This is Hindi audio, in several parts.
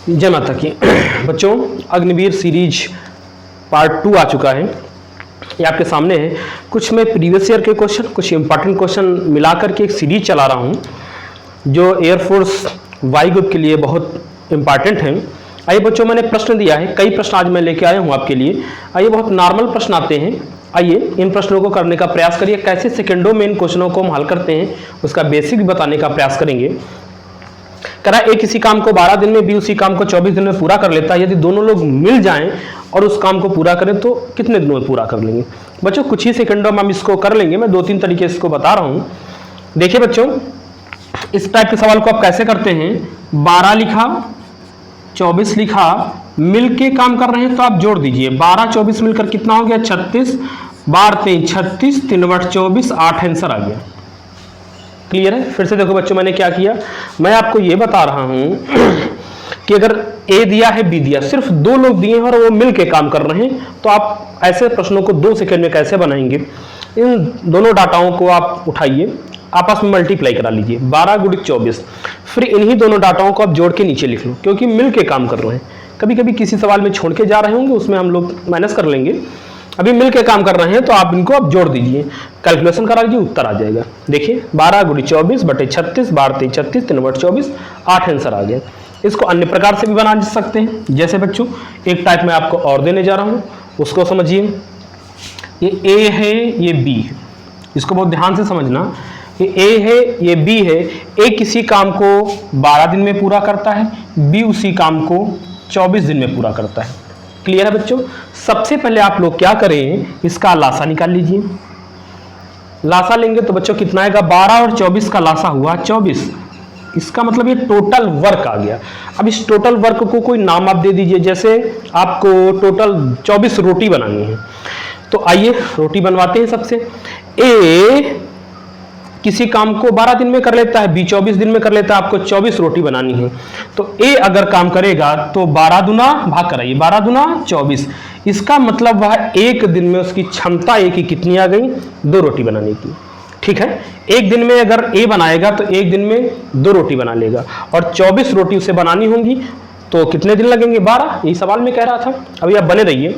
जय माता की। बच्चों, अग्निवीर सीरीज पार्ट 2 आ चुका है। ये आपके सामने है। कुछ मैं प्रीवियस ईयर के क्वेश्चन, कुछ इंपॉर्टेंट क्वेश्चन मिलाकर के एक सीरीज चला रहा हूँ जो एयरफोर्स वाई ग्रुप के लिए बहुत इंपॉर्टेंट है। आइए बच्चों, मैंने प्रश्न दिया है, कई प्रश्न आज मैं लेके आया हूँ आपके लिए। आइए, बहुत नॉर्मल प्रश्न आते हैं। आइए इन प्रश्नों को करने का प्रयास करिए। कैसे सेकंडों में इन क्वेश्चनों को हम हल करते हैं उसका बेसिक भी बताने का प्रयास करेंगे। करा ए किसी काम को 12 दिन में, बी उसी काम को 24 दिन में पूरा कर लेता है। यदि दोनों लोग मिल जाएं और उस काम को पूरा करें तो कितने दिनों में पूरा कर लेंगे? बच्चों, कुछ ही सेकंडों में हम इसको कर लेंगे। मैं 2-3 तरीके से इसको बता रहा हूं। देखिए बच्चों, इस टाइप के सवाल को आप कैसे करते हैं? 12 लिखा, 24 लिखा, मिल के काम कर रहे हैं तो आप जोड़ दीजिए। 12-24 मिलकर कितना हो गया? 36, 12-3 36, 3 24, 8 आंसर आ गया। क्लियर है? फिर से देखो बच्चों, मैंने क्या किया, मैं आपको ये बता रहा हूं कि अगर ए दिया है, बी दिया, सिर्फ 2 लोग दिए हैं और वो मिल के काम कर रहे हैं तो आप ऐसे प्रश्नों को 2 सेकंड में कैसे बनाएंगे? इन दोनों डाटाओं को आप उठाइए, आपस में मल्टीप्लाई करा लीजिए। 12 × 24, फिर इन्हीं दोनों डाटाओं को आप जोड़ के नीचे लिख लो, क्योंकि मिल के काम कर रहे हैं। कभी कभी किसी सवाल में छोड़ के जा रहे होंगे, उसमें हम लोग माइनस कर लेंगे। अभी मिल के काम कर रहे हैं तो आप इनको अब जोड़ दीजिए, कैलकुलेशन करा लीजिए, उत्तर आ जाएगा। देखिए 12 × 24 बटे 36, 12-3 36, 3 24, 8 आंसर आ गया। इसको अन्य प्रकार से भी बना सकते हैं। जैसे बच्चों, एक टाइप में आपको और देने जा रहा हूं, उसको समझिए। ये ए है, ये बी है, इसको बहुत ध्यान से समझना। ये ए है, ये बी है। ए किसी काम को 12 दिन में पूरा करता है, बी उसी काम को 24 दिन में पूरा करता है। क्लियर है बच्चों? सबसे पहले आप लोग क्या करें, इसका लासा निकाल लीजिए। लासा लेंगे तो बच्चों कितना आएगा? 12 और 24 का लासा हुआ 24। इसका मतलब ये टोटल वर्क आ गया। अब इस टोटल वर्क को कोई नाम आप दे दीजिए। जैसे आपको टोटल 24 रोटी बनानी है, तो आइए रोटी बनवाते हैं। सबसे ए किसी काम को 12 दिन में कर लेता है, बी 24 दिन में कर लेता है। आपको 24 रोटी बनानी है, तो ए अगर काम करेगा तो 12 दूना भाग कराइए, 12 दूना 24। इसका मतलब वह एक दिन में उसकी क्षमता ए की कितनी आ गई? 2 रोटी बनाने की। ठीक है, एक दिन में अगर ए बनाएगा तो एक दिन में 2 रोटी बना लेगा, और 24 रोटी उसे बनानी होंगी तो कितने दिन लगेंगे? 12। यही सवाल में कह रहा था। अभी आप बने रहिए।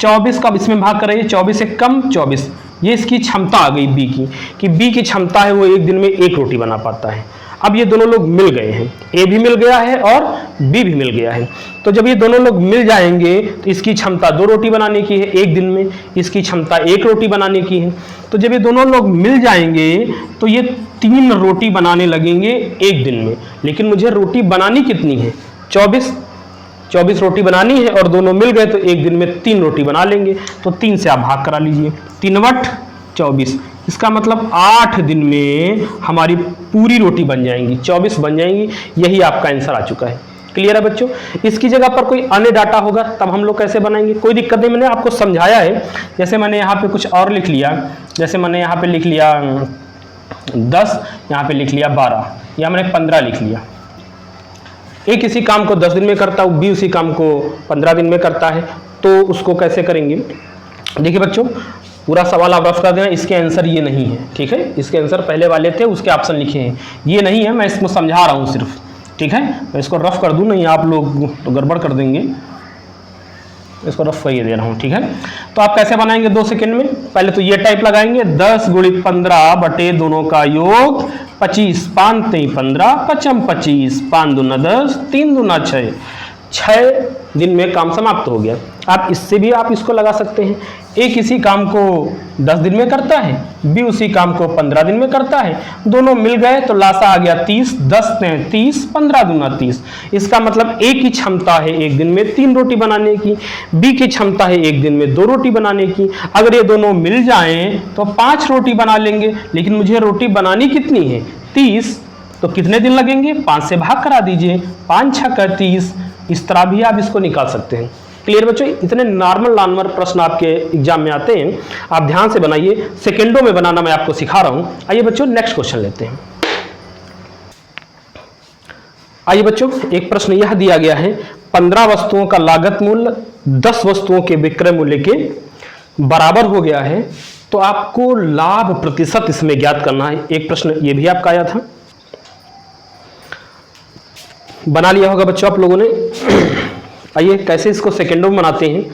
24 का इसमें भाग कराइए, 24 एक कम 24। ये इसकी क्षमता आ गई बी की, कि बी की क्षमता है वो एक दिन में 1 रोटी बना पाता है। अब ये दोनों लोग मिल गए हैं, ए भी मिल गया है और बी भी मिल गया है। तो जब ये दोनों लोग मिल जाएंगे तो इसकी क्षमता 2 रोटी बनाने की है एक दिन में, इसकी क्षमता 1 रोटी बनाने की है। तो जब ये दोनों लोग मिल जाएंगे तो ये 3 रोटी बनाने लगेंगे एक दिन में। लेकिन मुझे रोटी बनानी कितनी है? 24 रोटी बनानी है, और दोनों मिल गए तो एक दिन में 3 रोटी बना लेंगे। तो 3 से आप भाग करा लीजिए, 3 × 24। इसका मतलब 8 दिन में हमारी पूरी रोटी बन जाएंगी, 24 बन जाएंगी। यही आपका आंसर आ चुका है। क्लियर है बच्चों? इसकी जगह पर कोई अन्य डाटा होगा तब हम लोग कैसे बनाएंगे? कोई दिक्कत नहीं, मैंने आपको समझाया है। जैसे मैंने यहाँ पे कुछ और लिख लिया, जैसे मैंने यहाँ पे लिख लिया 10, यहाँ पे लिख लिया 12, या मैंने 15 लिख लिया। ए किसी काम को 10 दिन में करता है, बी उसी काम को 15 दिन में करता है, तो उसको कैसे करेंगे? देखिए बच्चों, पूरा सवाल आप रफ कर देना। इसके आंसर ये नहीं है, ठीक है? इसके आंसर पहले वाले थे, उसके ऑप्शन लिखे हैं, ये नहीं है। मैं इसको समझा रहा हूँ सिर्फ, ठीक है? मैं इसको रफ कर दूँ, नहीं आप लोग तो गड़बड़ कर देंगे। इसको रफ करिए दे रहा हूँ, ठीक है? तो आप कैसे बनाएंगे 2 सेकंड में? पहले तो ये टाइप लगाएंगे, 10 × 15 बटे दोनों का योग 25, 5-3 15, 5 25, 5 दूना 10, 3 दूना 6, 6 दिन में काम समाप्त हो गया। आप इससे भी आप इसको लगा सकते हैं। ए किसी काम को 10 दिन में करता है, बी उसी काम को 15 दिन में करता है। दोनों मिल गए तो लासा आ गया 30, 10 × 30, 15 दूना 30। इसका मतलब ए की क्षमता है एक दिन में 3 रोटी बनाने की, बी की क्षमता है एक दिन में 2 रोटी बनाने की। अगर ये दोनों मिल जाएं तो 5 रोटी बना लेंगे। लेकिन मुझे रोटी बनानी कितनी है? 30। तो कितने दिन लगेंगे? 5 से भाग करा दीजिए, 5 × 6 = 30। इस तरह भी आप इसको निकाल सकते हैं। क्लियर बच्चों? इतने नॉर्मल प्रश्न आपके एग्जाम में आते हैं, आप ध्यान से बनाइए। सेकंडों में बनाना मैं आपको सिखा रहा हूं। आइए बच्चों, नेक्स्ट क्वेश्चन लेते हैं। आइए बच्चों, एक प्रश्न यह दिया गया है, 15 वस्तुओं का लागत मूल्य 10 वस्तुओं के विक्रय मूल्य के बराबर हो गया है, तो आपको लाभ प्रतिशत इसमें ज्ञात करना है। एक प्रश्न ये भी आपका आया था, बना लिया होगा बच्चों आप लोगों ने। आइए कैसे इसको सेकेंडों में बनाते हैं।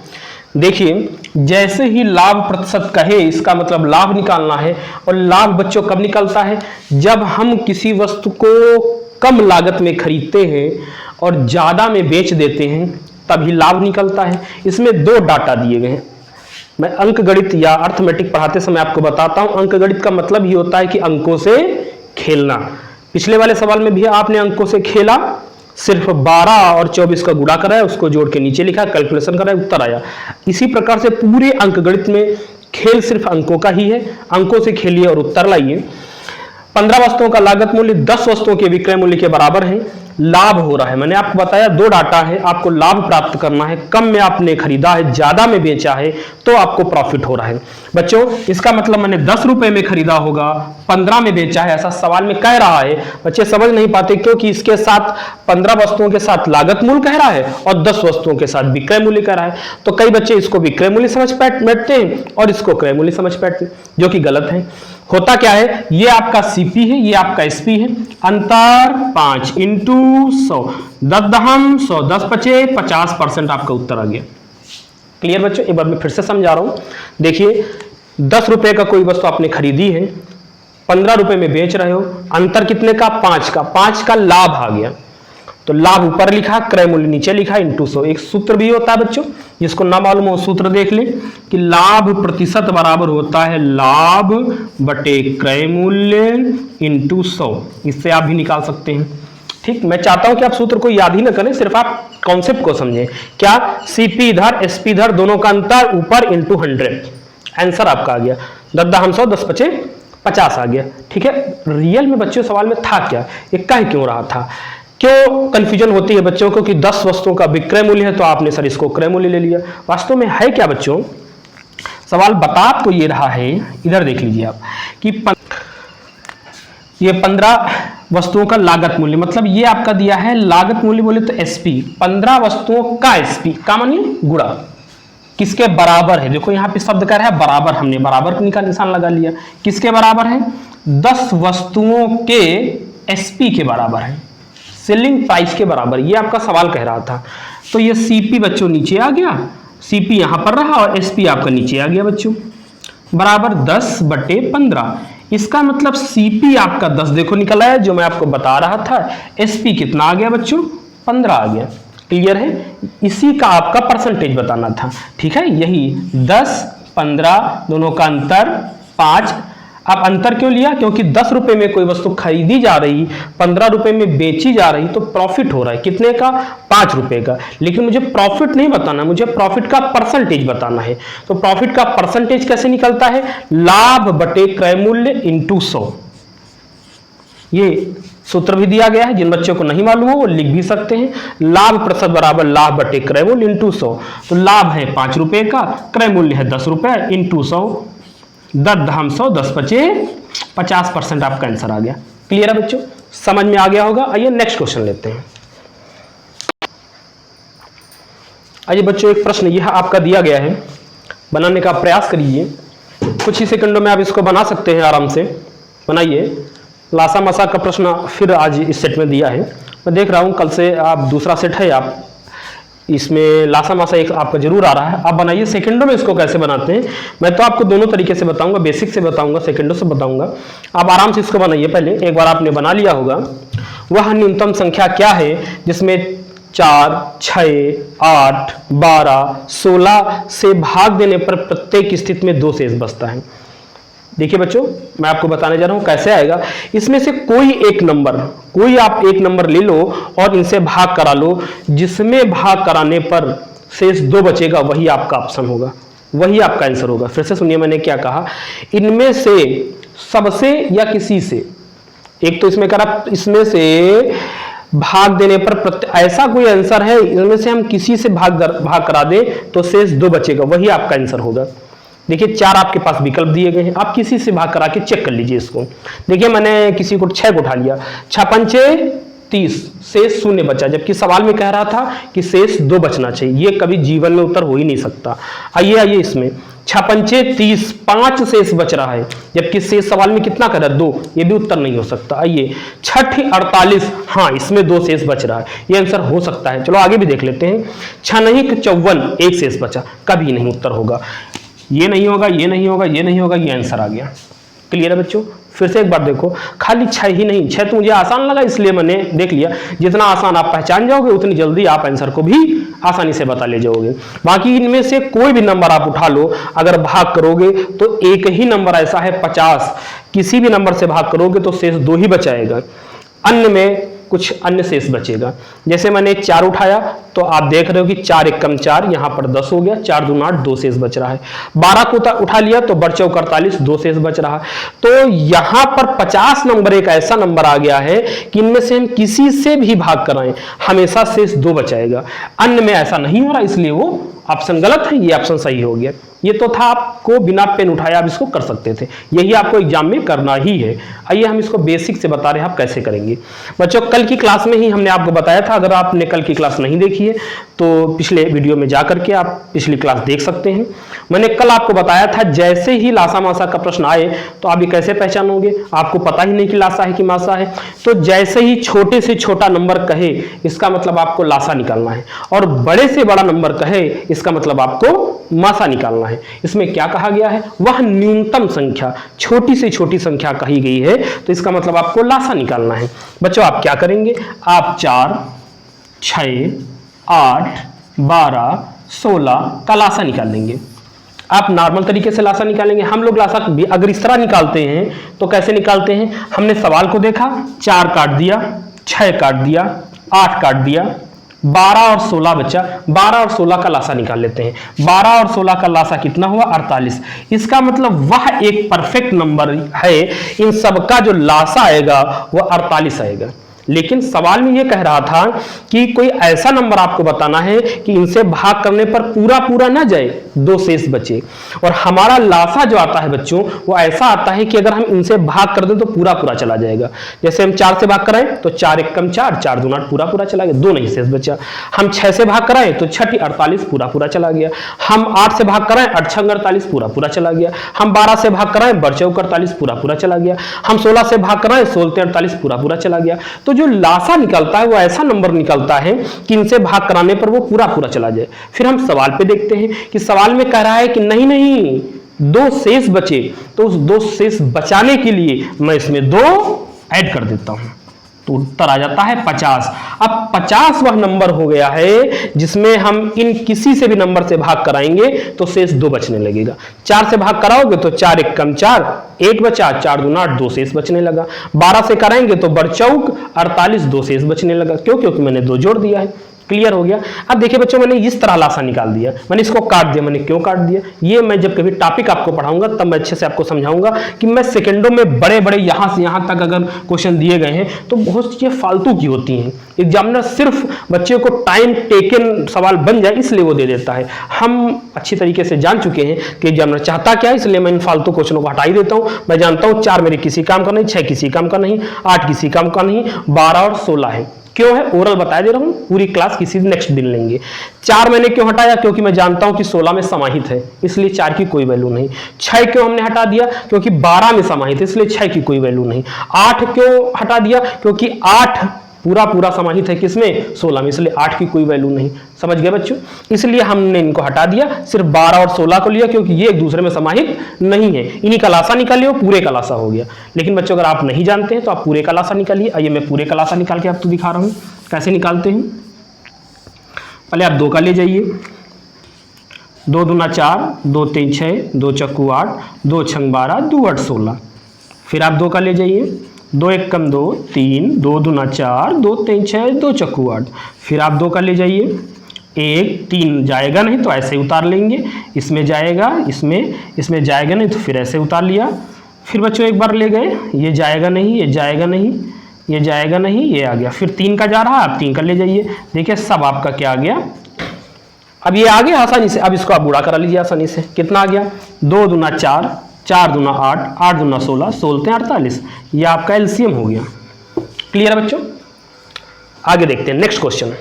देखिए, जैसे ही लाभ प्रतिशत कहे, इसका मतलब लाभ निकालना है। और लाभ बच्चों कब निकलता है? जब हम किसी वस्तु को कम लागत में खरीदते हैं और ज़्यादा में बेच देते हैं, तभी लाभ निकलता है। इसमें दो डाटा दिए गए हैं। मैं अंकगणित या अर्थमेटिक पढ़ाते समय आपको बताता हूं। अंकगणित का मतलब ही होता है कि अंकों से खेलना। पिछले वाले सवाल में भी आपने अंकों से खेला, सिर्फ 12 और 24 का गुणा कराया, उसको जोड़ के नीचे लिखा, कैलकुलेशन कराया, उत्तर आया। इसी प्रकार से पूरे अंकगणित में खेल सिर्फ अंकों का ही है। अंकों से खेलिए और उत्तर लाइए। 15 वस्तुओं का लागत मूल्य 10 वस्तुओं के विक्रय मूल्य के बराबर है। लाभ हो रहा है, मैंने आपको बताया दो डाटा है, आपको लाभ प्राप्त करना है। कम में आपने खरीदा है, ज्यादा में बेचा है, तो आपको प्रॉफिट हो रहा है। बच्चों, इसका मतलब मैंने 10 रुपए में खरीदा होगा, 15 में बेचा है, ऐसा सवाल में कह रहा है। बच्चे समझ नहीं पाते क्योंकि इसके साथ 15 वस्तुओं के साथ लागत मूल्य कह रहा है और 10 वस्तुओं के साथ विक्रय मूल्य कह रहा है। तो कई बच्चे इसको विक्रय मूल्य समझ बैठते हैं और इसको क्रय मूल्य समझ बैठते हैं, जो कि गलत है। होता क्या है, ये आपका सीपी है, ये आपका एसपी है। अंतर 5 इंटू 100, 10 10 पचे 50% आपका उत्तर आ गया। क्लियर बच्चों? एक बार मैं फिर से समझा रहा हूं। देखिए, 10 रुपए का कोई वस्तु आपने खरीदी है, 15 रुपए में बेच रहे हो, अंतर कितने का? 5 का। 5 का लाभ आ गया, तो लाभ ऊपर लिखा, क्रय मूल्य नीचे लिखा, इंटू 100। एक सूत्र भी होता है बच्चों, जिसको ना मालूम हो सूत्र देख लें कि लाभ प्रतिशत बराबर होता है लाभ बटे क्रय मूल्य इंटू 100। इससे आप भी निकाल सकते हैं। ठीक, मैं चाहता हूं कि आप सूत्र को याद ही ना करें, सिर्फ आप कॉन्सेप्ट को समझें। क्या? सीपी इधर, एसपी इधर, दोनों का अंतर ऊपर इंटू 100। आंसर आपका आ गया 10 100 10 पचे 50 आ गया। ठीक है, रियल में बच्चों सवाल में था क्या, ये कह क्यों रहा था, क्यों कंफ्यूजन होती है बच्चों को कि 10 वस्तुओं का विक्रय मूल्य है तो आपने सर इसको क्रय मूल्य ले लिया। वास्तव में है क्या बच्चों? सवाल बता आपको ये रहा है, इधर देख लीजिए आप, कि ये 15 वस्तुओं का लागत मूल्य, मतलब ये आपका दिया है लागत मूल्य बोले तो एसपी, 15 वस्तुओं का एसपी का मानिए गुणा किसके बराबर है। देखो यहाँ पे शब्द कह रहा है बराबर, हमने बराबर का निशान लगा लिया। किसके बराबर है? 10 वस्तुओं के एसपी के बराबर है, सेलिंग प्राइस के बराबर। ये आपका सवाल कह रहा था। तो ये सीपी बच्चों नीचे आ गया, सीपी यहां पर रहा और एसपी आपका नीचे आ गया बच्चों, बराबर 10 बटे 15। इसका मतलब सीपी आपका 10 देखो निकल आया, जो मैं आपको बता रहा था। एसपी कितना आ गया बच्चों? 15 आ गया। क्लियर है? इसी का आपका परसेंटेज बताना था। ठीक है, यही 10 15 दोनों का अंतर 5। आप अंतर क्यों लिया? क्योंकि 10 रुपए में कोई वस्तु खरीदी जा रही, 15 रुपए में बेची जा रही, तो प्रॉफिट हो रहा है कितने का? 5 रुपए का। लेकिन मुझे प्रॉफिट नहीं बताना, मुझे प्रॉफिट का परसेंटेज बताना है। तो प्रॉफिट का परसेंटेज कैसे निकलता है? लाभ बटे क्रय मूल्य इंटू 100। ये सूत्र भी दिया गया है, जिन बच्चों को नहीं मालूम हो वो लिख भी सकते हैं। लाभ प्रतिशत बराबर लाभ बटे क्रय मूल्य इंटू 100। तो लाभ है 5 रुपए का, क्रय मूल्य है 10 रुपए, इंटू 100, 10 10 पचे 50% आपका आंसर आ गया। क्लियर है बच्चों? समझ में आ गया होगा। आइए नेक्स्ट क्वेश्चन लेते हैं। आइए बच्चों, एक प्रश्न यह आपका दिया गया है, बनाने का प्रयास करिए। कुछ ही सेकंडों में आप इसको बना सकते हैं, आराम से बनाइए। लासा मसा का प्रश्न फिर आज इस सेट में दिया है। मैं देख रहा हूं कल से आप दूसरा सेट है, आप इसमें लासा मासा एक आपका जरूर आ रहा है। आप बनाइए। सेकंडों में इसको कैसे बनाते हैं मैं तो आपको दोनों तरीके से बताऊंगा, बेसिक से बताऊंगा, सेकंडों से बताऊंगा। आप आराम से इसको बनाइए। पहले एक बार आपने बना लिया होगा, वह न्यूनतम संख्या क्या है जिसमें 4 6 8 12 16 से भाग देने पर प्रत्येक स्थिति में 2 शेष बचता है। देखिए बच्चों, मैं आपको बताने जा रहा हूं कैसे आएगा। इसमें से कोई एक नंबर, कोई आप एक नंबर ले लो और इनसे भाग करा लो, जिसमें भाग कराने पर शेष 2 बचेगा, वही आपका ऑप्शन होगा, वही आपका आंसर होगा। फिर से सुनिए मैंने क्या कहा, इनमें से सबसे या किसी से, एक तो इसमें करा, इसमें से भाग देने पर ऐसा कोई आंसर है, इनमें से हम किसी से भाग करा दे तो शेष 2 बचेगा, वही आपका आंसर होगा। देखिए 4 आपके पास विकल्प दिए गए हैं, आप किसी से भाग करा के चेक कर लीजिए इसको। देखिए मैंने किसी को 6 को उठा लिया, 6 पंचे 30, शेष 0 बचा, जबकि सवाल में कह रहा था कि शेष 2 बचना चाहिए। ये कभी जीवन में उत्तर हो ही नहीं सकता। आइए इसमें 6 पंचे 30, 5 शेष बच रहा है, जबकि शेष सवाल में कितना करा 2, ये भी उत्तर नहीं हो सकता। आइए 6 48, हाँ इसमें 2 शेष बच रहा है, ये आंसर हो सकता है। चलो आगे भी देख लेते हैं। 6 नहीं 54, 1 शेष बचा, कभी नहीं उत्तर होगा। ये नहीं होगा, ये नहीं होगा, ये नहीं होगा, ये आंसर आ गया। क्लियर है बच्चों? फिर से एक बार देखो, खाली 6 ही नहीं, 6 तो मुझे आसान लगा इसलिए मैंने देख लिया। जितना आसान आप पहचान जाओगे उतनी जल्दी आप आंसर को भी आसानी से बता ले जाओगे। बाकी इनमें से कोई भी नंबर आप उठा लो, अगर भाग करोगे तो एक ही नंबर ऐसा है 50, किसी भी नंबर से भाग करोगे तो शेष 2 ही बचाएगा, अन्य में कुछ अन्य शेष बचेगा। जैसे मैंने 4 उठाया तो आप देख रहे हो कि 4 एक कम 4, यहां पर 10 हो गया, 4 दूना 8, 2 शेष बच रहा है। 12 को उठा लिया तो बड़ चौक 48, 2 शेष बच रहा है। तो यहां पर 50 नंबर एक ऐसा नंबर आ गया है कि इनमें से हम किसी से भी भाग कराएं हमेशा शेष 2 बचाएगा, अन्य में ऐसा नहीं हो रहा, इसलिए वो ऑप्शन गलत है, ये ऑप्शन सही हो गया। ये तो था आपको बिना पेन उठाए आप इसको कर सकते थे, यही आपको एग्जाम में करना ही है। आइए हम इसको बेसिक से बता रहे हैं आप कैसे करेंगे। बच्चों कल की क्लास में ही हमने आपको बताया था, अगर आपने कल की क्लास नहीं देखी है तो पिछले वीडियो में जा करके आप पिछली क्लास देख सकते हैं। मैंने कल आपको बताया था जैसे ही लासा मासा का प्रश्न आए तो आप ये कैसे पहचानोगे, आपको पता ही नहीं कि लासा है कि मासा है, तो जैसे ही छोटे से छोटा नंबर कहे इसका मतलब आपको लासा निकालना है, और बड़े से बड़ा नंबर कहे इसका मतलब आपको मासा निकालना है। इसमें क्या कहा गया है, वह न्यूनतम संख्या, छोटी से छोटी संख्या कही गई है, तो इसका मतलब आपको लासा निकालना है। बच्चों आप क्या करेंगे, आप 4, 6, 8, 12, 16 का लासा निकाल लेंगे। आप नॉर्मल तरीके से लासा निकालेंगे। हम लोग लासा अगर इस तरह निकालते हैं तो कैसे निकालते हैं, हमने सवाल को देखा, 4 काट दिया, 6 काट दिया, 8 काट दिया, 12 और 16 बचा, 12 और 16 का लासा निकाल लेते हैं। 12 और 16 का लासा कितना हुआ, 48। इसका मतलब वह एक परफेक्ट नंबर है, इन सबका जो लासा आएगा वह 48 आएगा। लेकिन सवाल में यह कह रहा था कि कोई ऐसा नंबर आपको बताना है कि इनसे भाग करने पर पूरा पूरा ना जाए, 2 शेष बचे। और हमारा लासा जो आता है बच्चों वो ऐसा आता है कि अगर हम इनसे भाग कर दें तो पूरा पूरा चला जाएगा। जैसे हम 4 से भाग कराएं तो 4 एक कम 4, 4 दूना 8 पूरा पूरा चला गया, 2 नहीं शेष बचा। हम 6 से भाग कराएं तो 6 48 पूरा पूरा चला गया। हम 8 से भाग कराएं 8 6 48 पूरा पूरा चला गया। हम 12 से भाग कराएं बड़ चौक 48 पूरा पूरा चला गया। हम 16 से भाग कराएं 16 48 पूरा पूरा चला गया। तो जो लासा निकलता है वो ऐसा नंबर निकलता है कि इनसे भाग कराने पर वो पूरा पूरा चला जाए। फिर हम सवाल पे देखते हैं कि सवाल में कह रहा है कि नहीं नहीं 2 शेष बचे, तो उस 2 शेष बचाने के लिए मैं इसमें 2 ऐड कर देता हूं, तो उत्तर आ जाता है 50। अब 50 वह नंबर हो गया है जिसमें हम इन किसी से भी नंबर से भाग कराएंगे तो शेष 2 बचने लगेगा। 4 से भाग कराओगे तो 4 एक कम 4, 1 बचा, 4 दूना 8, 2 शेष बचने लगा। 12 से कराएंगे तो बड़ चौक 48, 2 शेष बचने लगा। क्यों? क्योंकि मैंने 2 जोड़ दिया है। क्लियर हो गया। अब देखिए बच्चों मैंने इस तरह लासा निकाल दिया, मैंने इसको काट दिया। मैंने क्यों काट दिया ये मैं जब कभी टॉपिक आपको पढ़ाऊंगा तब मैं अच्छे से आपको समझाऊंगा कि मैं सेकंडों में बड़े बड़े यहां से यहां तक अगर क्वेश्चन दिए गए हैं तो बहुत चीजें फालतू की होती हैं। एग्जामिनर सिर्फ बच्चे को टाइम टेकन सवाल बन जाए इसलिए वो दे देता है। हम अच्छी तरीके से जान चुके हैं कि एग्जामिनर चाहता क्या है, इसलिए मैं इन फालतू क्वेश्चनों को हटा ही देता हूं। मैं जानता हूं 4 मेरे किसी काम का नहीं, 6 किसी काम का नहीं, 8 किसी काम का नहीं, 12 और 16 है। क्यों है ओरल बता दे रहा हूं, पूरी क्लास किसी नेक्स्ट दिन लेंगे। 4 मैंने क्यों हटाया, क्योंकि मैं जानता हूं कि 16 में समाहित है, इसलिए 4 की कोई वैल्यू नहीं। 6 क्यों हमने हटा दिया, क्योंकि 12 में समाहित है, इसलिए 6 की कोई वैल्यू नहीं। 8 क्यों हटा दिया, क्योंकि 8 पूरा पूरा समाहित है किसमें, 16 में, इसलिए 8 की कोई वैल्यू नहीं। समझ गए बच्चों? इसलिए हमने इनको हटा दिया, सिर्फ 12 और 16 को लिया क्योंकि ये एक दूसरे में समाहित नहीं है। इन्हीं का लासा निकालिए, पूरे का लासा हो गया। लेकिन बच्चों अगर आप नहीं जानते हैं तो आप पूरे का लासा निकालिए। आइए मैं पूरे का लासा निकाल के आपको दिखा रहा हूं कैसे निकालते हैं। पहले आप 2 का ले जाइए, 2 दूना 4, 2 3 6, 2 चक्कू 8, 2 छंग 12, 2 8 16। फिर आप 2 का ले जाइए, 2 एक कम 2 3, 2 दूना 4, 2 3 6, 2 चक्कू 8। फिर आप 2 का ले जाइए, 1 3 जाएगा नहीं तो ऐसे उतार लेंगे, इसमें जाएगा, इसमें जाएगा नहीं तो फिर ऐसे उतार लिया। फिर बच्चों एक बार ले गए, ये जाएगा नहीं, ये जाएगा नहीं, ये जाएगा नहीं, ये आ गया। फिर 3 का जा रहा है, आप 3 का ले जाइए। देखिए सब आपका क्या आ गया, अब ये आ गया आसानी से। अब इसको आप बुरा करा लीजिए आसानी से। कितना आ गया, 2 दूना 4, 4 दूना 8, 8 दूना 16, 16 48। ये आपका एलसीएम हो गया। क्लियर है बच्चों? आगे देखते हैं नेक्स्ट क्वेश्चन।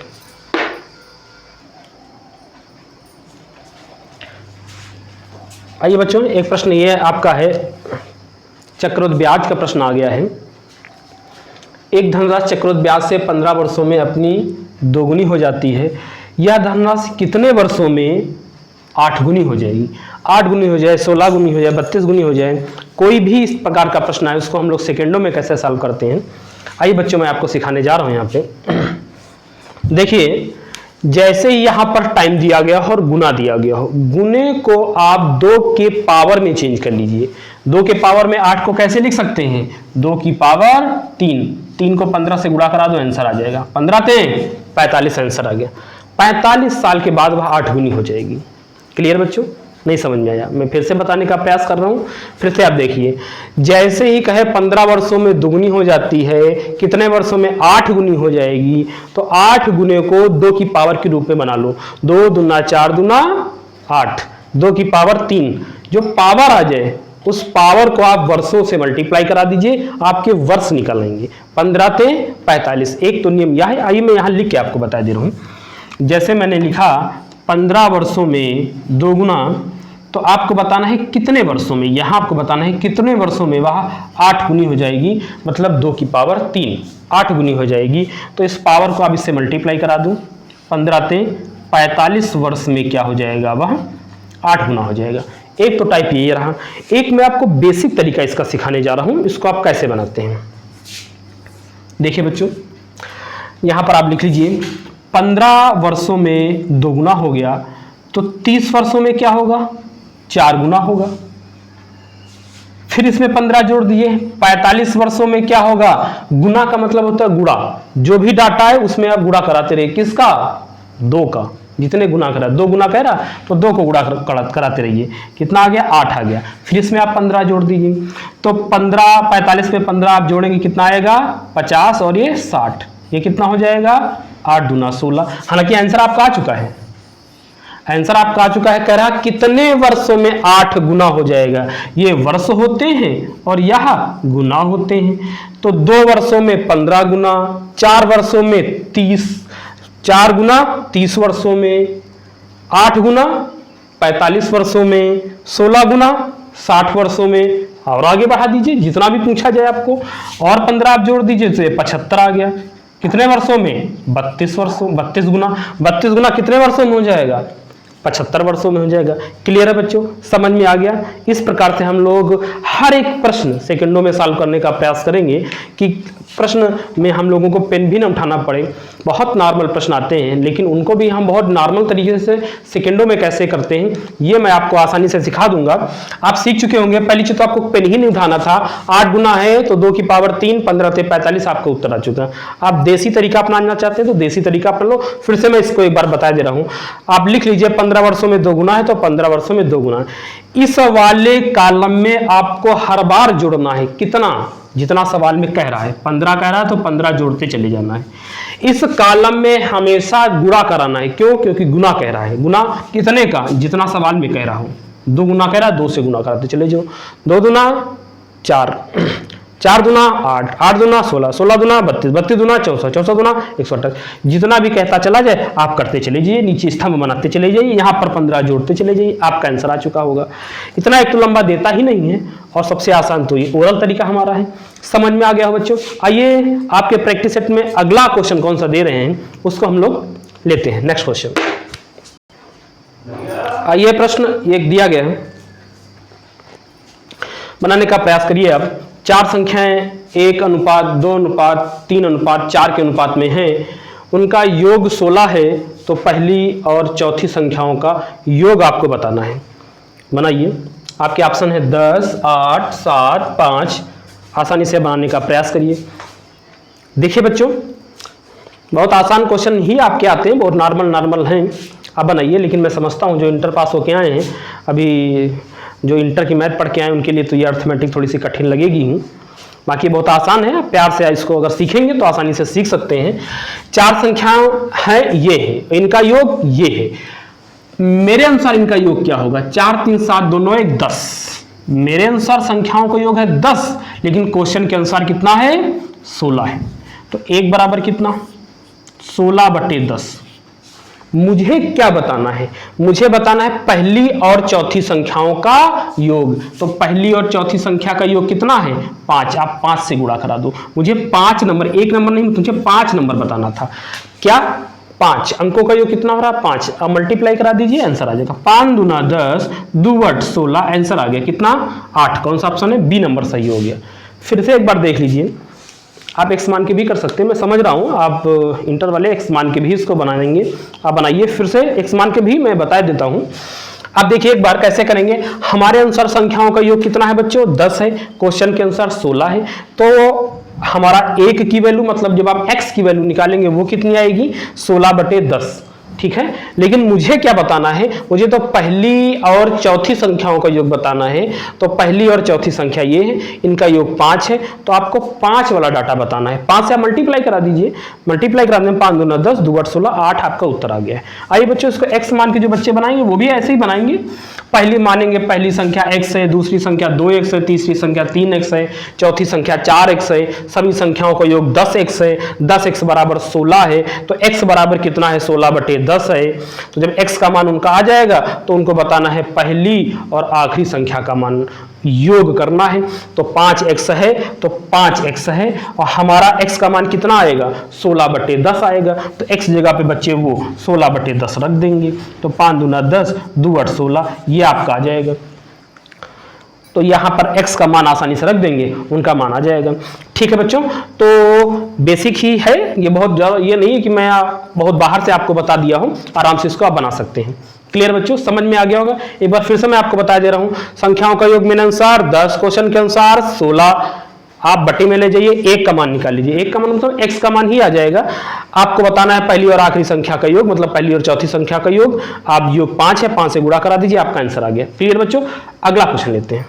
आइए बच्चों, एक प्रश्न ये आपका है, चक्रवृद्धि ब्याज का प्रश्न आ गया है। एक धनराशि चक्रवृद्धि ब्याज से 15 वर्षों में अपनी दोगुनी हो जाती है। यह धनराशि कितने वर्षों में 8 गुनी हो जाएगी? 8 गुनी हो जाए, 16 गुनी हो जाए, 32 गुनी हो जाए, कोई भी इस प्रकार का प्रश्न है उसको हम लोग सेकेंडों में कैसे सॉल्व करते हैं। आइए बच्चों, मैं आपको सिखाने जा रहा हूँ। यहाँ पे देखिए, जैसे यहाँ पर टाइम दिया गया हो और गुना दिया गया हो, गुने को आप 2 के पावर में चेंज कर लीजिए। 2 के पावर में 8 को कैसे लिख सकते हैं? 2 की पावर 3, 3 को 15 से गुणा करा दो, आंसर आ जाएगा 15 ते 45, आंसर आ गया। 45 साल के बाद वह 8 गुनी हो जाएगी। क्लियर बच्चों? नहीं समझ में आया? मैं फिर से बताने का प्रयास कर रहा हूं, फिर से आप देखिए। जैसे ही कहे 15 वर्षों में दुगुनी हो जाती है, कितने वर्षों में 8 गुनी हो जाएगी, तो 8 गुने को 2 की पावर के रूप में बना लो। 2 दूना 4 दूना 8, 2 की पावर 3, जो पावर आ जाए उस पावर को आप वर्षों से मल्टीप्लाई करा दीजिए, आपके वर्ष निकल आएंगे। 15 ते 45। एक तो नियम यह है, आइए मैं यहाँ लिख के आपको बता दे रहा हूँ। जैसे मैंने लिखा 15 वर्षों में 2 गुना, तो आपको बताना है कितने वर्षों में, यहाँ आपको बताना है कितने वर्षों में वह 8 गुनी हो जाएगी, मतलब 2 की पावर 3 8 गुनी हो जाएगी। तो इस पावर को आप इससे मल्टीप्लाई करा दूँ, 15 ते 45 वर्ष में क्या हो जाएगा, वह 8 गुना हो जाएगा। एक तो टाइप ये रहा। एक मैं आपको बेसिक तरीका इसका सिखाने जा रहा हूँ, इसको आप कैसे बनाते हैं। देखिए बच्चों, यहाँ पर आप लिख लीजिए 15 वर्षों में 2 गुना हो गया, तो 30 वर्षों में क्या होगा, 4 गुना होगा। फिर इसमें 15 जोड़ दिए, 45 वर्षों में क्या होगा, गुना का मतलब होता है गुणा। जो भी डाटा है उसमें आप गुणा कराते रहिए, किसका, 2 का। जितने गुना करा, 2 गुना कह रहा तो 2 को गुणा कराते रहिए। कितना आ गया, 8 आ गया। फिर इसमें आप 15 जोड़ दीजिए, तो 15 45 में 15 आप जोड़ेंगे, कितना आएगा, 50, और ये 60, ये कितना हो जाएगा, 8 दूना 16। हालांकि आंसर आपका आ चुका है, आंसर आपका आ चुका है। कह रहा कितने वर्षों में 8 गुना हो जाएगा। ये वर्ष होते हैं और यह गुना होते हैं। तो 2 वर्षों में 15 गुना, 4 वर्षों में 30, 4 गुना 30 वर्षों में, 8 गुना 45 वर्षों में, 16 गुना 60 वर्षों में, और आगे बढ़ा दीजिए जितना भी पूछा जाए आपको, और 15 आप जोड़ दीजिए तो 75 आ गया। कितने वर्षों में, 32 वर्षों, 32 गुना कितने वर्षों में हो जाएगा, 75 वर्षों में हो जाएगा। क्लियर है बच्चों, समझ में आ गया। इस प्रकार से हम लोग हर एक प्रश्न सेकंडों में सॉल्व करने का प्रयास करेंगे कि प्रश्न में हम लोगों को पेन भी न उठाना पड़े। बहुत नॉर्मल प्रश्न आते हैं, लेकिन उनको भी हम बहुत नॉर्मल तरीके से सेकंडों में कैसे करते हैं, ये मैं आपको आसानी से सिखा दूंगा। आप सीख चुके होंगे। पहली चीज तो आपको पेन ही नहीं उठाना था। 8 गुना है तो 2 की पावर 3, 15 ते 45, आपका उत्तर आ चुका। आप देसी तरीका अपनाना चाहते हैं तो देसी तरीका अपना लो। फिर से मैं इसको एक बार बता दे रहा हूँ। आप लिख लीजिए 15 वर्षों में 2 गुना है तो 15 वर्षों में 2 गुना है। इस वाले कॉलम में आपको हर बार जोड़ना है, कितना, जितना सवाल में कह रहा है। 15 कह रहा है तो 15 जोड़ते चले जाना है। इस कॉलम में हमेशा गुणा कराना है। क्यों? क्योंकि गुना कह रहा है। गुना कितने का, जितना सवाल में कह रहा हूं। 2 गुना कह रहा है, 2 से गुना कराते चले जाओ। 2 दूना 4, 4 दूना 8, 8 दूना 16, 16 दूना 32, 32 दूना 64, 64 दूना 128। जितना भी कहता चला जाए आप करते चले जाइए, नीचे स्तंभ बनाते चले जाइए, यहाँ पर 15 जोड़ते चले जाइए, आपका आंसर आ चुका होगा। इतना एक तो लंबा देता ही नहीं है, और सबसे आसान तो ये ओरल तरीका हमारा है। समझ में आ गया हो बच्चों? आइए आपके प्रैक्टिस सेट में अगला क्वेश्चन कौन सा दे रहे हैं उसको हम लोग लेते हैं। नेक्स्ट क्वेश्चन, आइए प्रश्न एक दिया गया है, बनाने का प्रयास करिए। अब 4 संख्याएं 1:2:3:4 के अनुपात में हैं, उनका योग 16 है, तो पहली और चौथी संख्याओं का योग आपको बताना है। बनाइए। आपके ऑप्शन है 10, 8, 7, 5। आसानी से बनाने का प्रयास करिए। देखिए बच्चों, बहुत आसान क्वेश्चन ही आपके आते हैं, बहुत नॉर्मल हैं। आप बनाइए, लेकिन मैं समझता हूँ जो इंटर पास होके आए हैं, अभी जो इंटर की मैथ पढ़ के आए उनके लिए तो ये अर्थमेटिक थोड़ी सी कठिन लगेगी ही। बाकी बहुत आसान है, प्यार से इसको अगर सीखेंगे तो आसानी से सीख सकते हैं। 4 संख्याएं हैं, ये है, इनका योग ये है। मेरे अनुसार इनका योग क्या होगा, 4, 3, 7, 2, 9, 1, 10। मेरे अनुसार संख्याओं का योग है 10, लेकिन क्वेश्चन के अनुसार कितना है, 16 है। तो 1 बराबर कितना, 16/10। मुझे क्या बताना है? मुझे बताना है पहली और चौथी संख्याओं का योग। तो पहली और चौथी संख्या का योग कितना है? 5। आप 5 से गुणा करा दो। मुझे 5 नंबर, 1 नंबर नहीं, मुझे 5 नंबर बताना था। क्या? 5 अंकों का योग कितना हो रहा है? 5। अब मल्टीप्लाई करा दीजिए, आंसर आ जाएगा। 5 दूना 10, 2 8 16, आंसर आ गया कितना? 8। कौन सा ऑप्शन है? बी नंबर सही हो गया। फिर से एक बार देख लीजिए, आप एक्स मान के भी कर सकते हैं, मैं समझ रहा हूँ आप इंटर वाले एक्स मान के भी इसको बनाएंगे, आप बनाइए। फिर से एक्स मान के भी मैं बता देता हूँ। आप देखिए एक बार कैसे करेंगे। हमारे अनुसार संख्याओं का योग कितना है बच्चों? 10 है। क्वेश्चन के अनुसार 16 है। तो हमारा 1 की वैल्यू, मतलब जब आप x की वैल्यू निकालेंगे वो कितनी आएगी? 16/10। ठीक है, लेकिन मुझे क्या बताना है? मुझे तो पहली और चौथी संख्याओं का योग बताना है। तो पहली और चौथी संख्या ये है, इनका योग 5 है। तो आपको 5 वाला डाटा बताना है। 5 से आप मल्टीप्लाई करा दीजिए, मल्टीप्लाई करा दें, 5 दूना 10, 2 8 16, 8 आपका उत्तर आ गया है। आइए बच्चों, इसको x मान के जो बच्चे बनाएंगे वो भी ऐसे ही बनाएंगे। पहली मानेंगे पहली संख्या x है, दूसरी संख्या 2x है, तीसरी संख्या 3x है, चौथी संख्या 4x है। सभी संख्याओं का योग 10x है। 10x बराबर 16 है। तो x बराबर कितना है? 16/10 है। तो जब x का मान उनका आ जाएगा तो उनको बताना है पहली और आखिरी संख्या का मान योग करना है। तो 5x है, तो 5x है, और हमारा x का मान कितना आएगा? 16/10 आएगा। तो x जगह पे बच्चे वो 16/10 रख देंगे। तो 5 दूना 10, 2 8 16, ये आपका आ जाएगा। तो यहाँ पर x का मान आसानी से रख देंगे, उनका मान आ जाएगा। ठीक है बच्चों, तो बेसिक ही है ये, बहुत ज़्यादा ये नहीं है कि मैं बहुत बाहर से आपको बता दिया हूँ, आराम से इसको आप बना सकते हैं। क्लियर बच्चों, समझ में आ गया होगा। एक बार फिर से मैं आपको बता दे रहा हूँ, संख्याओं का योग मेरे अनुसार 10, क्वेश्चन के अनुसार 16। आप बटे में ले जाइए, 1 का मान निकाल लीजिए। 1 का मान मतलब x का मान ही आ जाएगा। आपको बताना है पहली और आखिरी संख्या का योग, मतलब पहली और चौथी संख्या का योग। आप योग 5 है, 5 से गुणा करा दीजिए, आपका आंसर आ गया। क्लियर बच्चों, अगला क्वेश्चन लेते हैं।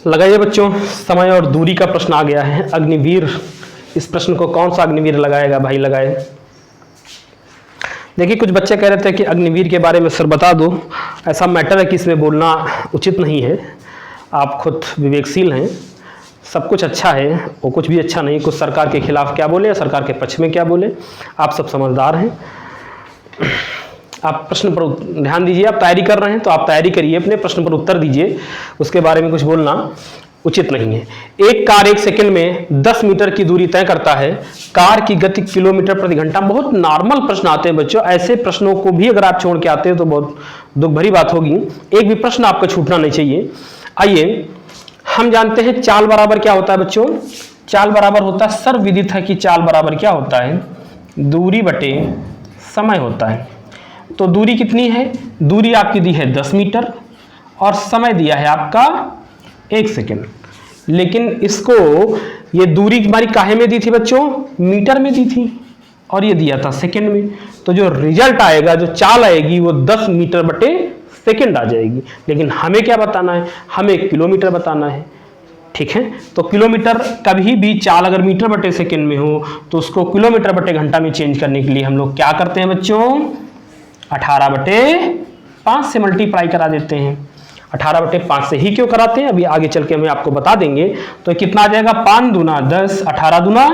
लगाइए बच्चों, समय और दूरी का प्रश्न आ गया है। अग्निवीर, इस प्रश्न को कौन सा अग्निवीर लगाएगा भाई? लगाए। देखिए कुछ बच्चे कह रहे थे कि अग्निवीर के बारे में सर बता दो। ऐसा मैटर है कि इसमें बोलना उचित नहीं है। आप खुद विवेकशील हैं, सब कुछ अच्छा है, वो कुछ भी अच्छा नहीं। कुछ सरकार के खिलाफ क्या बोले, सरकार के पक्ष में क्या बोले, आप सब समझदार हैं। आप प्रश्न पर ध्यान दीजिए। आप तैयारी कर रहे हैं तो आप तैयारी करिए, अपने प्रश्न पर उत्तर दीजिए, उसके बारे में कुछ बोलना उचित नहीं है। एक कार 1 सेकंड में 10 मीटर की दूरी तय करता है। कार की गति किलोमीटर प्रति घंटा। बहुत नॉर्मल प्रश्न आते हैं बच्चों, ऐसे प्रश्नों को भी अगर आप छोड़ के आते हैं तो बहुत दुख भरी बात होगी। एक भी प्रश्न आपका छूटना नहीं चाहिए। आइए, हम जानते हैं चाल बराबर क्या होता है बच्चों? चाल बराबर होता है, सर्वविदित है कि चाल बराबर क्या होता है? दूरी बटे समय होता है। तो दूरी कितनी है? दूरी आपकी दी है 10 मीटर और समय दिया है आपका 1 सेकेंड। लेकिन इसको, ये दूरी हमारी काहे में दी थी बच्चों? मीटर में दी थी, और ये दिया था सेकेंड में। तो जो रिजल्ट आएगा, जो चाल आएगी, वो 10 मीटर बटे सेकेंड आ जाएगी। लेकिन हमें क्या बताना है? हमें किलोमीटर बताना है। ठीक है, तो किलोमीटर, कभी भी चाल अगर मीटर बटे सेकेंड में हो तो उसको किलोमीटर बटे घंटा में चेंज करने के लिए हम लोग क्या करते हैं बच्चों? 18/5 से मल्टीप्लाई करा देते हैं। 18/5 से ही क्यों कराते हैं, अभी आगे चल के हमें आपको बता देंगे। तो कितना आ जाएगा? 5 दूना 10, 18 दूना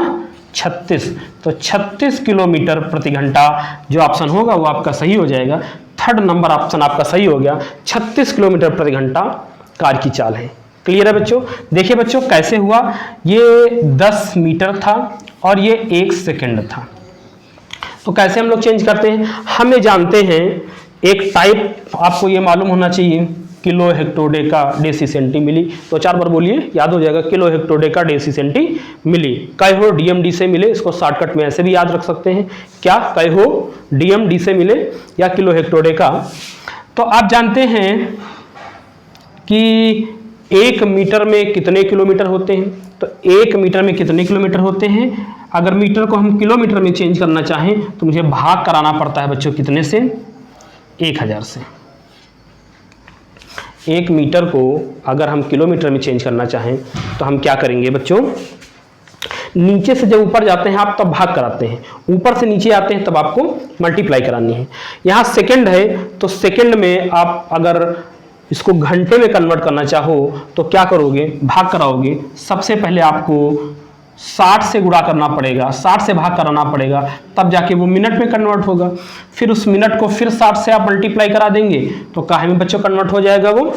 36। तो 36 किलोमीटर प्रति घंटा जो ऑप्शन होगा वो आपका सही हो जाएगा। थर्ड नंबर ऑप्शन आपका सही हो गया। 36 किलोमीटर प्रति घंटा कार की चाल है। क्लियर है बच्चों? देखिए बच्चों कैसे हुआ, ये 10 मीटर था और ये 1 सेकेंड था। तो कैसे हम लोग चेंज करते हैं? हमें जानते हैं एक टाइप, आपको ये मालूम होना चाहिए, kilo hecto deca deci centi milli. तो 4 बार बोलिए, याद हो जाएगा। Kilo hecto deca deci centi milli. कहो डीएमडी से मिले, इसको शॉर्टकट में ऐसे भी याद रख सकते हैं। क्या कहो डीएमडी से मिले या किलो हेक्टोडेका। तो आप जानते हैं कि 1 मीटर में कितने किलोमीटर होते हैं? तो 1 मीटर में कितने किलोमीटर होते हैं? अगर मीटर को हम किलोमीटर में चेंज करना चाहें तो मुझे भाग कराना पड़ता है बच्चों, कितने से? 1000 से। 1 मीटर को अगर हम किलोमीटर में चेंज करना चाहें तो हम क्या करेंगे बच्चों? नीचे से जब ऊपर जाते हैं आप तब भाग कराते हैं, ऊपर से नीचे आते हैं तब आपको मल्टीप्लाई करानी है। यहाँ सेकंड है तो सेकंड में आप अगर इसको घंटे में कन्वर्ट करना चाहो तो क्या करोगे? भाग कराओगे। सबसे पहले आपको 60 से गुणा करना पड़ेगा, 60 से भाग कराना पड़ेगा, तब जाके वो मिनट में कन्वर्ट होगा। फिर उस मिनट को फिर 60 से आप मल्टीप्लाई करा देंगे तो काहे में बच्चों कन्वर्ट हो जाएगा, वो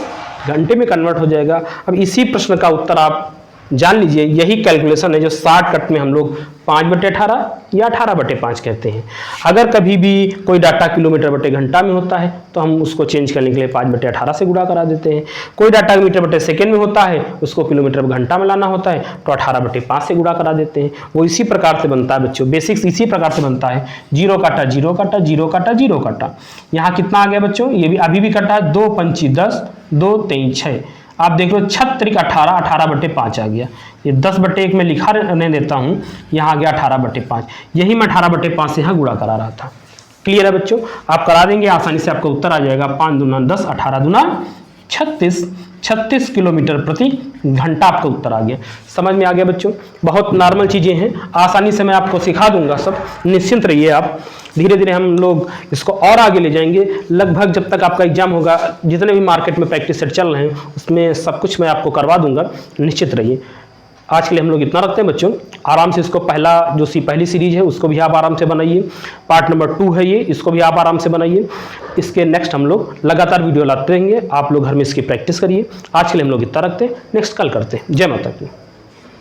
घंटे में कन्वर्ट हो जाएगा। अब इसी प्रश्न का उत्तर आप जान लीजिए, यही कैलकुलेशन है जो शॉर्टकट में हम लोग 5/18 या 18/5 कहते हैं। अगर कभी भी कोई डाटा किलोमीटर बटे घंटा में होता है तो हम उसको चेंज करने के लिए 5/18 से गुणा करा देते हैं। कोई डाटा मीटर बटे सेकेंड में होता है, उसको किलोमीटर घंटा में लाना होता है तो 18/5 से गुणा करा देते हैं। वो इसी प्रकार से बनता है बच्चों, बेसिक्स इसी प्रकार से बनता है। 0 काटा 0 काटा 0 काटा 0 काटा, यहाँ कितना आ गया बच्चों, ये भी अभी भी कटा है, 2 पंची 10, 2 3 6, आप देख लो 6 18, 18/5 आ गया। ये 10/1 में लिखा रहने देता हूँ, यहाँ आ गया 18/5। यही मैं 18/5 से यहाँ गुणा करा रहा था। क्लियर है बच्चों, आप करा देंगे आसानी से आपका उत्तर आ जाएगा। 5 दूना 10, 18 दूना 36, 36 किलोमीटर प्रति घंटा आपका उत्तर आ गया। समझ में आ गया बच्चों, बहुत नॉर्मल चीज़ें हैं, आसानी से मैं आपको सिखा दूंगा सब, निश्चिंत रहिए आप। धीरे धीरे हम लोग इसको और आगे ले जाएंगे। लगभग जब तक आपका एग्जाम होगा, जितने भी मार्केट में प्रैक्टिस सेट चल रहे हैं उसमें सब कुछ मैं आपको करवा दूंगा, निश्चित रहिए। आज के लिए हम लोग इतना रखते हैं बच्चों, आराम से इसको पहली सीरीज है उसको भी आप आराम से बनाइए। पार्ट नंबर 2 है ये, इसको भी आप आराम से बनाइए। इसके नेक्स्ट हम लोग लगातार वीडियो लाते रहेंगे, आप लोग घर में इसकी प्रैक्टिस करिए। आज के लिए हम लोग इतना रखते हैं, नेक्स्ट कल करते हैं। जय माता की।